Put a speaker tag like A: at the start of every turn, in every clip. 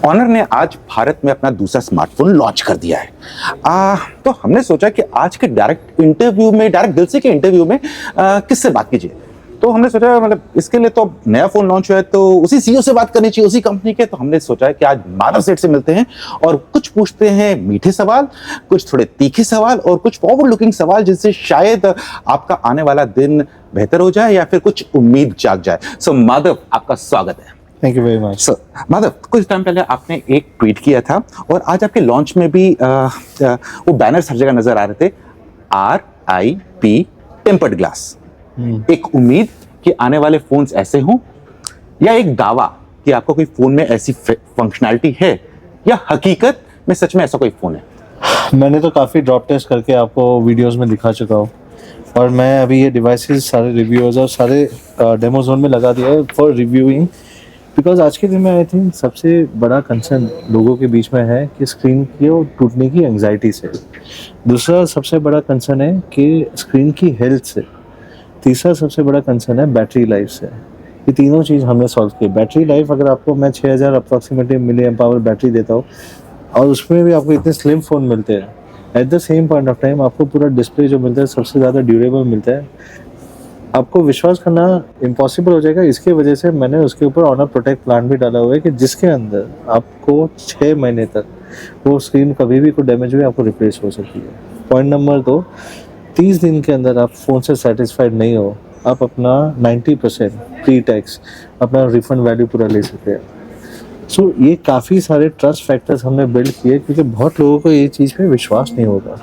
A: Honour ने आज भारत में अपना दूसरा स्मार्टफोन लॉन्च कर दिया है। तो हमने सोचा कि आज के डायरेक्ट दिल से के इंटरव्यू में किससे बात कीजिए। तो हमने सोचा मतलब इसके लिए तो नया फोन लॉन्च हुआ है तो उसी सीईओ से बात करनी चाहिए, उसी कंपनी के। तो हमने सोचा कि आज माधव सेठ से मिलते हैं और कुछ पूछते हैं मीठे सवाल, कुछ थोड़े तीखे सवाल और कुछ फॉरवर्ड लुकिंग सवाल, जिनसे शायद आपका आने वाला दिन बेहतर हो जाए या फिर कुछ उम्मीद जाग जाए। सो माधव, आपका स्वागत है।
B: Thank you very much.
A: Madhav, कुछ टाइम पहले आपने एक ट्वीट किया था और आज आपके लॉन्च में भी वो बैनर्स हर जगह नजर आ रहे थे, RIP टेम्पर्ड ग्लास। एक उम्मीद कि आने वाले फोन्स ऐसे हों, या एक दावा कि आपका कोई फोन में ऐसी फंक्शनैलिटी है, या हकीकत में सच में ऐसा कोई फोन है?
B: मैंने तो काफ़ी ड्रॉप टेस्ट करके आपको वीडियोस में दिखा चुका हूँ और मैं अभी ये डिवाइसेस सारे रिव्यूअर्स और सारे डेमो जोन में लगा दिया है फॉर रिव्यूइंग। बिकॉज आज के दिन में आई थिंक सबसे बड़ा कंसर्न लोगों के बीच में है कि स्क्रीन की और टूटने की एंग्जाइटी से। दूसरा सबसे बड़ा कंसर्न है कि स्क्रीन की हेल्थ से। तीसरा सबसे बड़ा कंसर्न है बैटरी लाइफ से। ये तीनों चीज़ हमने सॉल्व की। बैटरी लाइफ, अगर आपको मैं 6000 approximately milli amp hour battery देता हूँ और उसमें भी आपको इतने स्लिम फ़ोन मिलते हैं, eight the same point of time आपको पूरा डिस्प्ले जो मिलता है सबसे ज़्यादा ड्यूरेबल मिलता है। आपको विश्वास करना इम्पॉसिबल हो जाएगा। इसके वजह से मैंने उसके ऊपर ऑनर प्रोटेक्ट प्लान भी डाला हुआ है कि जिसके अंदर आपको 6 महीने तक वो स्क्रीन कभी भी कोई डैमेज हुई आपको रिप्लेस हो सकती है। पॉइंट नंबर 2, 30 दिन के अंदर आप फ़ोन से सेटिस्फाइड नहीं हो, आप अपना 90% प्री टैक्स अपना रिफंड वैल्यू पूरा ले सकते हैं। सो ये काफ़ी सारे ट्रस्ट फैक्टर्स हमने बिल्ड किए क्योंकि बहुत लोगों को ये चीज़ पे विश्वास नहीं होगा।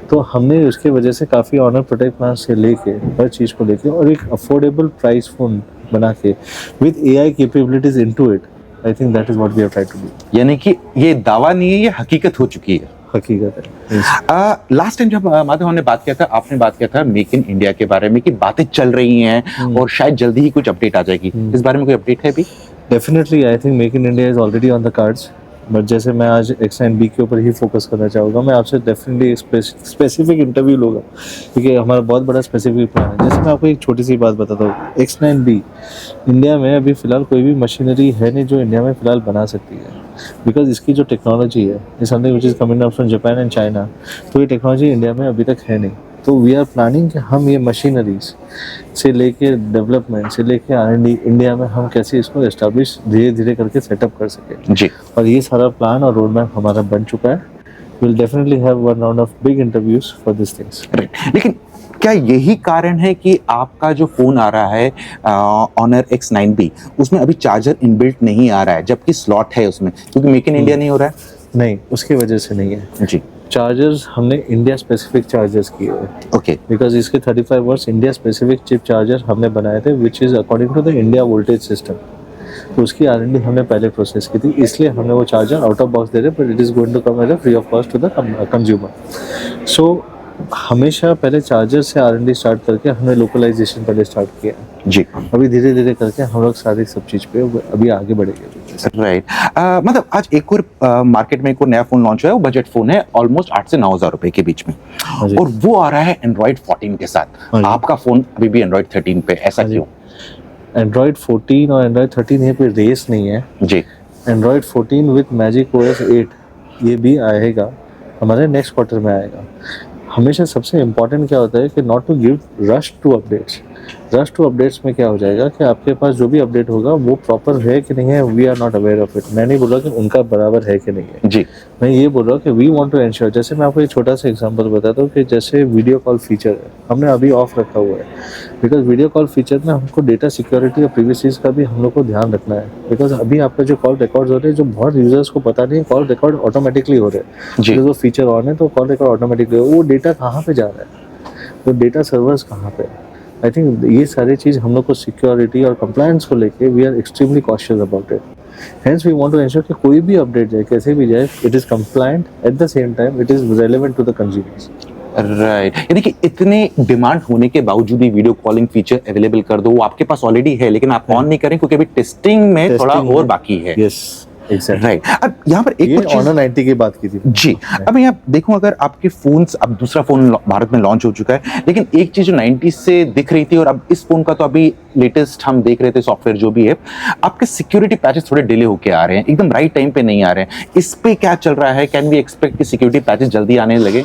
B: तो हमने उसके वजह से काफ़ी ऑनर प्रोटेक्ट प्लान से लेके हर चीज़ को लेके और एक अफोर्डेबल प्राइस फ़ोन बना के with AI capabilities into it, I think that is what we have tried to do.
A: यानी कि ये दावा नहीं है, ये हकीकत हो चुकी है।
B: हकीकत है।
A: लास्ट टाइम जब माधव हमने बात किया था, आपने बात किया था मेक इन इंडिया के बारे में कि बातें चल रही हैं और शायद जल्दी ही कुछ अपडेट आ जाएगी। इस बारे में कोई अपडेट है अभी?
B: Definitely I think make in India is already on the cards, but जैसे मैं आज X9B के ऊपर ही फोकस करना चाहूँगा। मैं आपसे डेफिनेटली एक स्पेसिफिक इंटरव्यू लूँगा क्योंकि हमारा बहुत बड़ा स्पेसिफिक प्लान है। जैसे मैं आपको एक छोटी सी बात बताता हूँ, X9B इंडिया में अभी फ़िलहाल कोई भी मशीनरी है नहीं जो इंडिया में फ़िलहाल बना सकती है, बिकॉज इसकी जो टेक्नोलॉजी है is something which is coming up from Japan and China. तो ये टेक्नोलॉजी इंडिया में अभी तक है नहीं। तो वी आर प्लानिंग कि हम ये मशीनरीज से लेके डेवलपमेंट से लेके R&D इंडिया में हम कैसे इसको एस्टैब्लिश धीरे धीरे करके सेटअप कर सकें
A: जी।
B: और ये सारा प्लान और रोड मैप हमारा बन चुका है। Will definitely have one round of big interviews for this things.
A: लेकिन क्या यही कारण है कि आपका जो फोन आ रहा है ऑनर X9B, उसमें अभी चार्जर इनबिल्ट नहीं आ रहा है जबकि स्लॉट है उसमें, क्योंकि मेक इन इंडिया नहीं हो रहा है?
B: नहीं, उसकी वजह से नहीं है
A: जी।
B: चार्जर्स हमने इंडिया स्पेसिफिक चार्जर्स किए हैं।
A: ओके।
B: बिकॉज इसके 35 watts India specific chip charger हमने बनाए थे which is according to the India voltage system. तो उसकी R&D हमने पहले प्रोसेस की थी, इसलिए हमने वो चार्जर आउट ऑफ बॉक्स दे रहे, but it is going to come as a free of cost to the consumer. So हमेशा पहले चार्जर से R&D स्टार्ट करके हमने लोकलाइजेशन पहले स्टार्ट किया
A: जी।
B: अभी धीरे धीरे करके हम लोग सारी सब चीज़ पे अभी आगे बढ़ेंगे।
A: राइट। मतलब आज एक और मार्केट में एक और नया फोन लॉन्च हुआ है, वो बजट फोन है, ऑलमोस्ट 8 से 9 हज़ार रुपए के बीच में, और वो आ रहा है Android 14 के साथ। आपका फोन अभी भी Android 13 पे, ऐसा क्यों?
B: Android 14 और Android 13 ये कोई रेस नहीं है
A: जी।
B: Android 14 विद मैजिक OS 8 ये भी आएगा, हमारे नेक्स्ट क्वार्टर में आएगा। हमेशा सबसे इम्पॉर्टेंट क्या होता है कि not to give rush to updates. Rush to updates में क्या हो जाएगा कि आपके पास जो भी अपडेट होगा वो प्रॉपर है कि नहीं है, we are not aware of it. मैं नहीं बोल रहा कि उनका बराबर है कि नहीं है
A: जी।
B: मैं ये बोल रहा हूँ कि वी वांट टू एंश्योर। जैसे मैं आपको एक छोटा सा एग्जांपल बताता हूँ कि जैसे वीडियो कॉल फीचर है हमने अभी ऑफ रखा हुआ है, बिकॉज वीडियो कॉल फीचर में हमको डेटा सिक्योरिटी और प्रिवेसीज का भी हम लोग को ध्यान रखना है। बिकॉज अभी आपका जो कॉल रिकॉर्ड्स हो रहे हैं जो बहुत यूजर्स को पता नहीं, कॉल रिकॉर्ड ऑटोमेटिकली हो रहे हैं। वो फीचर ऑन है तो कॉल रिकॉर्ड ऑटोमेटिकली, वो डेटा कहाँ पे जा रहा है, वो डेटा सर्वर्स कहाँ पे। आई थिंक ये सारी चीज़ हम लोग को सिक्योरिटी और कंप्लायंस को लेके we are extremely cautious about it. Hence we want to ensure कि कोई भी अपडेट जाए कैसे भी जाए, it is compliant, at the same time it is relevant to the consumers.
A: Right. यानी कि इतने डिमांड होने के बावजूद ही वीडियो कॉलिंग फीचर अवेलेबल कर दो, वो आपके पास ऑलरेडी है लेकिन आप ऑन नहीं करें क्योंकि अभी टेस्टिंग में थोड़ा और बाकी है।
B: Yes, Exactly.
A: राइट। अब यहाँ पर एक
B: ये
A: और चीज़-
B: Honor 90 की बात की थी
A: जी, अब मैं यहाँ देखूं, अगर आपके फोन्स, अब दूसरा फोन भारत में लॉन्च हो चुका है, लेकिन एक चीज जो 90s से दिख रही थी और अब इस फोन का तो अभी लेटेस्ट हम देख रहे थे सॉफ्टवेयर जो भी है, आपके सिक्योरिटी पैचेस थोड़े डिले होके आ रहे हैं, एकदम राइट टाइम पे नहीं आ रहे हैं। इस पे क्या चल रहा है? कैन वी एक्सपेक्ट कि सिक्योरिटी पैचेस जल्दी आने लगे?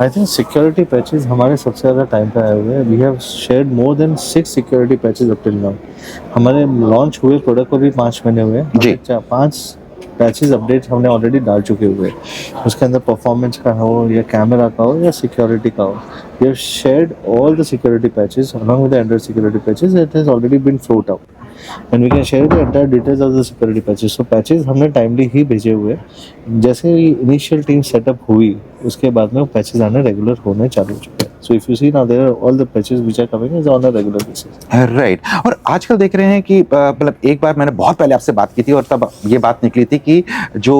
B: आई थिंक सिक्योरिटी पैचेस हमारे सबसे ज़्यादा टाइम पे आए हुए हैं। We have shared more than 6 security patches up till now. हमारे लॉन्च हुए प्रोडक्ट को भी 5 महीने हुए हैं।
A: जी।
B: 5 पैचेस अपडेट हमने ऑलरेडी डाल चुके हुए हैं। उसके अंदर परफॉर्मेंस का हो या कैमरा का हो या सिक्योरिटी का हो, we have shared all the security patches along with the Android security patches that has already been float out, and we can share the entire details of the security patches. So patches हमने timely ही भेजे हुए हैं। जैसे ही initial team setup हुई उसके बाद में वो पैचेस आने रेगुलर होने चालू हो चुके हैं। So if you see now there are all the patches which are coming is on a regular basis.
A: Right. और आजकल देख रहे हैं कि मतलब एक बार मैंने बहुत पहले आपसे बात की थी और तब ये बात निकली थी कि जो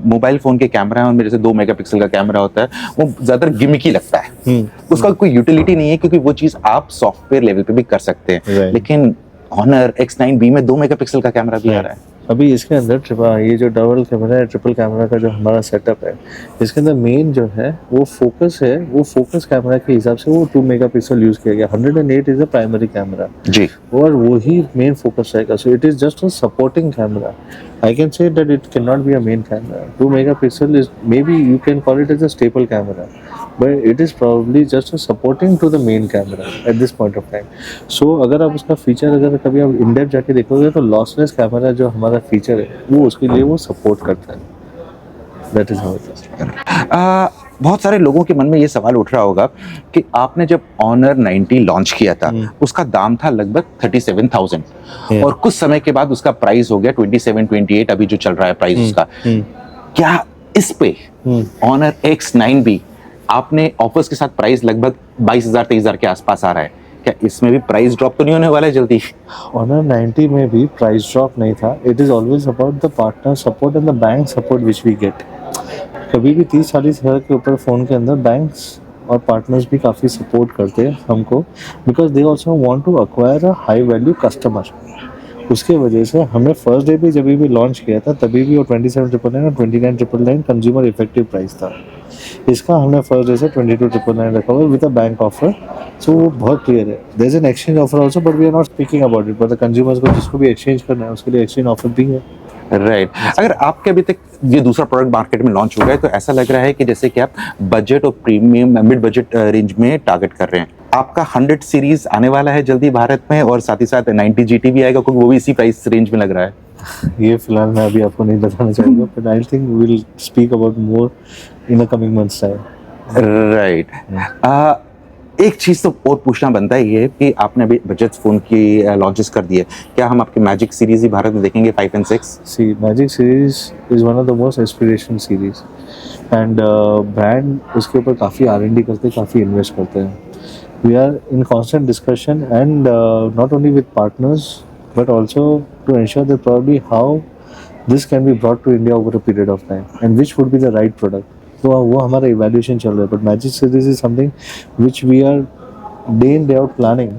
A: मोबाइल फोन के कैमरा है उनमें जैसे 2 मेगापिक्सल का कैमरा होता है, वो ज़्यादा गिमिकी लगता है, उसका कोई यूटिलिटी नहीं है, क्योंकि वो चीज़ आप सॉफ्टवेयर लेवल पे भी कर सकते हैं।
B: Right.
A: लेकिन Honor X9B में 2 मेगापिक्सल का कैमरा भी आ रहा है।
B: अभी इसके अंदर ये जो डबल कैमरा है, ट्रिपल कैमरा का जो हमारा सेटअप है, इसके अंदर मेन जो है वो फोकस है, वो फोकस कैमरा के हिसाब से वो 2 मेगापिक्सल यूज़ किया गया। 108 इज़ अ प्राइमरी कैमरा
A: जी।
B: और वही मेन फोकस रहेगा। So it is just a supporting camera. I can say that it cannot be a main camera. 2 megapixel is, maybe you can call it as a staple camera, but it is probably just a supporting to the main camera at this point of time. So अगर आप उसका feature अगर कभी आप in depth जाके देखोगे तो lossless camera जो हमारा फीचर है वो उसके लिए वो सपोर्ट करता है। That is how it is.
A: बहुत सारे लोगों के मन में ये सवाल उठ रहा होगा कि आपने जब Honor 90 लॉन्च किया था उसका दाम था लगभग 37,000
B: Yeah.
A: और कुछ समय के बाद उसका प्राइस हो गया 27-28, अभी जो चल रहा है प्राइस उसका। क्या इस पे Honor X9B आपने ऑफर्स के साथ प्राइस लगभग 22,000-23,000 के आसपास आ रहा है, क्या इसमें भी प्राइस ड्रॉप तो नहीं होने वाला है जल्दी?
B: Honor 90 में भी प्राइस ड्रॉप नहीं था। It is always about the partner support and the bank support which we get. कभी भी 30-40 हज़ार के ऊपर फ़ोन के अंदर बैंक्स और पार्टनर्स भी काफ़ी सपोर्ट करते हैं हमको, because they also want to acquire a high value customer. उसके वजह से हमने फर्स्ट डे भी जब भी लॉन्च किया था तभी भी वो 27,999 और 29,999 कंज्यूमर इफेक्टिव प्राइस था। इसका हमने फर्स्ट डे से 22,999 रखा हुआ with a bank offer. So वो बहुत क्लियर है। There is an exchange offer also, but we are not speaking about it, but the consumers को जिसको भी एक्सचेंज करना है उसके लिए एक्सचेंज ऑफर भी है।
A: राइट। अगर आपके अभी तक ये दूसरा प्रोडक्ट मार्केट में लॉन्च हो गया है तो ऐसा लग रहा है कि जैसे कि आप बजट और प्रीमियम मिड बजट रेंज में टारगेट कर रहे हैं। आपका 100 सीरीज आने वाला है जल्दी भारत में और साथ ही साथ 90 GT भी आएगा, क्योंकि वो भी इसी प्राइस रेंज में लग रहा है।
B: ये फिलहाल मैं अभी आपको नहीं बताना चाहूँगा, but I think we will speak about more in a coming months time.
A: Right. एक चीज़ तो और पूछना बनता है ये कि आपने अभी बजट फ़ोन की लॉन्चेस कर दिए, क्या हम आपके मैजिक सीरीज़ ही भारत में देखेंगे 5 and 6?
B: See, Magic series is one of the most aspirational series, and brand उसके ऊपर काफ़ी R&D करते हैं, काफ़ी इन्वेस्ट करते हैं। We are in constant discussion and not only with partners but also to ensure that probably how this can be brought to India over a period of time and which would be the right product. तो वो हमारा evaluation चल रहा है, but Magic series is something which we are day in day out planning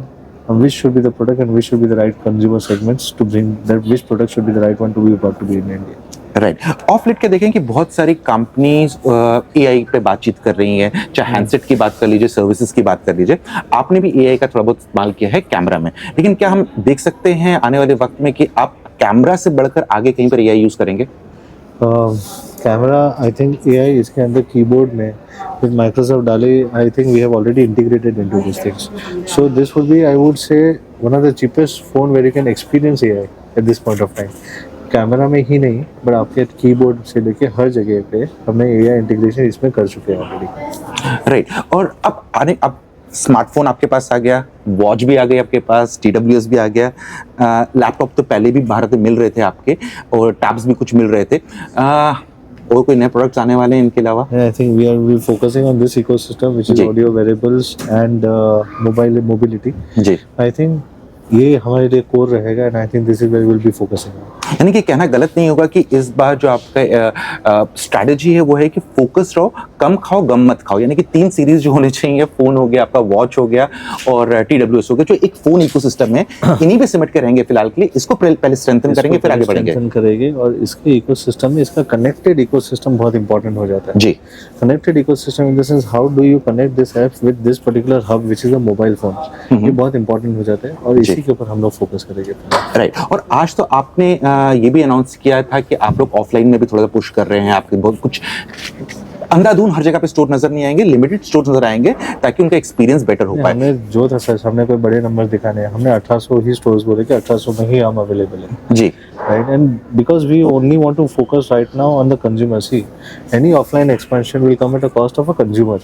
B: on which should be the product and which should be the right consumer segments to bring that, which product should be the right one to be brought to be in India.
A: Right. Of late के देखें कि बहुत सारी companies AI पे बातचीत कर रही हैं, चाहे हैंडसेट की बात कर लीजिए, सर्विसेज की बात कर लीजिए। आपने भी AI का थोड़ा बहुत इस्तेमाल किया है कैमरा में, लेकिन क्या हम देख सकते हैं आने वाले वक्त में कि आप कैमरा से बढ़कर आगे कहीं पर AI यूज़ करेंगे?
B: कैमरा आई थिंक AI इसके अंदर कीबोर्ड में with Microsoft डाले, I think we have already integrated into these things. So this would be, I would say, one of the cheapest phone where you can experience AI at this point of time. Camera में ही नहीं, but आपके keyboard से लेके हर जगह पे हमने AI integration इसमें कर चुके हैं ऑलरेडी।
A: राइट। और अब स्मार्टफोन आपके पास आ गया, वॉच भी आ गई आपके पास, TWS भी आ गया, लैपटॉप तो पहले भी भारत में मिल रहे थे आपके, और टैब्स भी कुछ मिल रहे थे। और कोई नए प्रोडक्ट्स आने वाले हैं इनके अलावा?
B: I think we are focusing on this ecosystem which is
A: ji.
B: audio wearables and mobile mobility.
A: Ji.
B: I think ये हमारे लिए कोर रहेगा and I think this is where we will be focusing on.
A: यानी कि कहना गलत नहीं होगा कि इस बार जो आपका स्ट्रैटेजी है वो है कि फोकस रहो कम खाओ गम मत खाओ, यानी कि 3 सीरीज जो होने चाहिए, फोन हो गया, आपका वॉच हो गया और TWS हो गया, जो एक फोन इकोसिस्टम है, इन्हीं पे सिमट के रहेंगे फिलहाल के लिए। इसको पहले स्ट्रेंथन करेंगे, फिर आगे बढ़ेंगे।
B: स्ट्रेंथन करेंगे और इसके इकोसिस्टम में इसका कनेक्टेड इकोसिस्टम बहुत इंपॉर्टेंट हो जाता है।
A: जी,
B: connected ecosystem in the sense how do you connect this app with this particular hub which is a mobile phone, ये बहुत इंपॉर्टेंट हो जाता है और इसी के ऊपर हम लोग फोकस करेंगे।
A: राइट। और आज तो आपने ये भी अनाउंस किया था कि आप लोग ऑफलाइन में भी थोड़ा सा पुश कर रहे हैं, आपके बहुत कुछ अंधाधुंध हर जगह पे स्टोर नजर नहीं आएंगे, लिमिटेड स्टोर नजर आएंगे ताकि उनका एक्सपीरियंस बेटर हो पाए।
B: हमने जो था सर, हमने कोई बड़े नंबर दिखाने हैं, हमने 1800 ही स्टोर्स बोले कि 1800 में ही हम अवेलेबल है
A: जी,
B: right? And because we only want to focus right now on the consumer, see, any offline expansion will come at a cost of a consumer.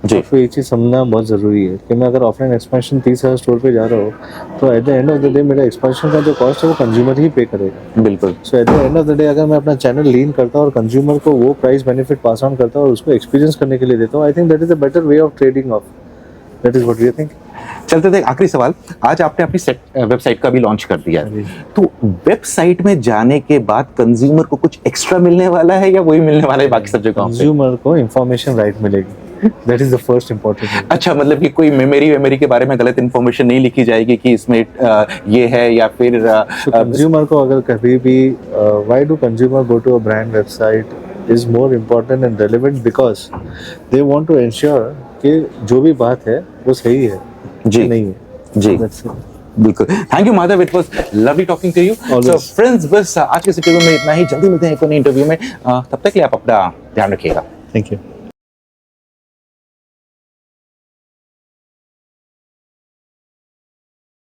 A: जी,
B: तो ये चीज़ समझना बहुत ज़रूरी है कि मैं अगर ऑफलाइन एक्सपेंशन 30,000 स्टोर पे जा रहा हूँ तो eight the end of the day मेरा एक्सपेंशन का जो कॉस्ट है वो कंज्यूमर ही पे करेगा।
A: बिल्कुल।
B: So at the end of the day अगर मैं अपना चैनल लीन करता हूँ और कंज्यूमर को वो प्राइस बेनिफिट पास ऑन करता हूँ और उसको एक्सपीरियंस करने के लिए देता हूँ, I think that is a better way of trading off, that is what we think.
A: चलते थे आखिरी सवाल, आज आपने अपनी वेबसाइट का भी लॉन्च कर दिया है, तो वेबसाइट में जाने के बाद कंज्यूमर को कुछ एक्स्ट्रा मिलने वाला है या वही मिलने वाला है बाकी सब जगहों पे?
B: कंज्यूमर को इंफॉर्मेशन राइट मिलेगी, that is the first important.
A: अच्छा, मतलब कि कोई मेमोरी के बारे में गलत इन्फॉर्मेशन नहीं लिखी जाएगी कि इसमें ये है या फिर
B: कंज्यूमर को अगर कभी भी why do consumer go to a brand website is more important and relevant because they want to ensure कि जो भी बात है वो सही है
A: जी,
B: नहीं है।
A: जी, बिल्कुल। Thank you Madhav, it was lovely talking to you. So friends, बस आज के इंटरव्यू में इतना ही, जल्दी मिलते हैं एक और नए इंटरव्यू में, तब तक के लिए आप अपना ध्यान रखिएगा।
B: Thank you.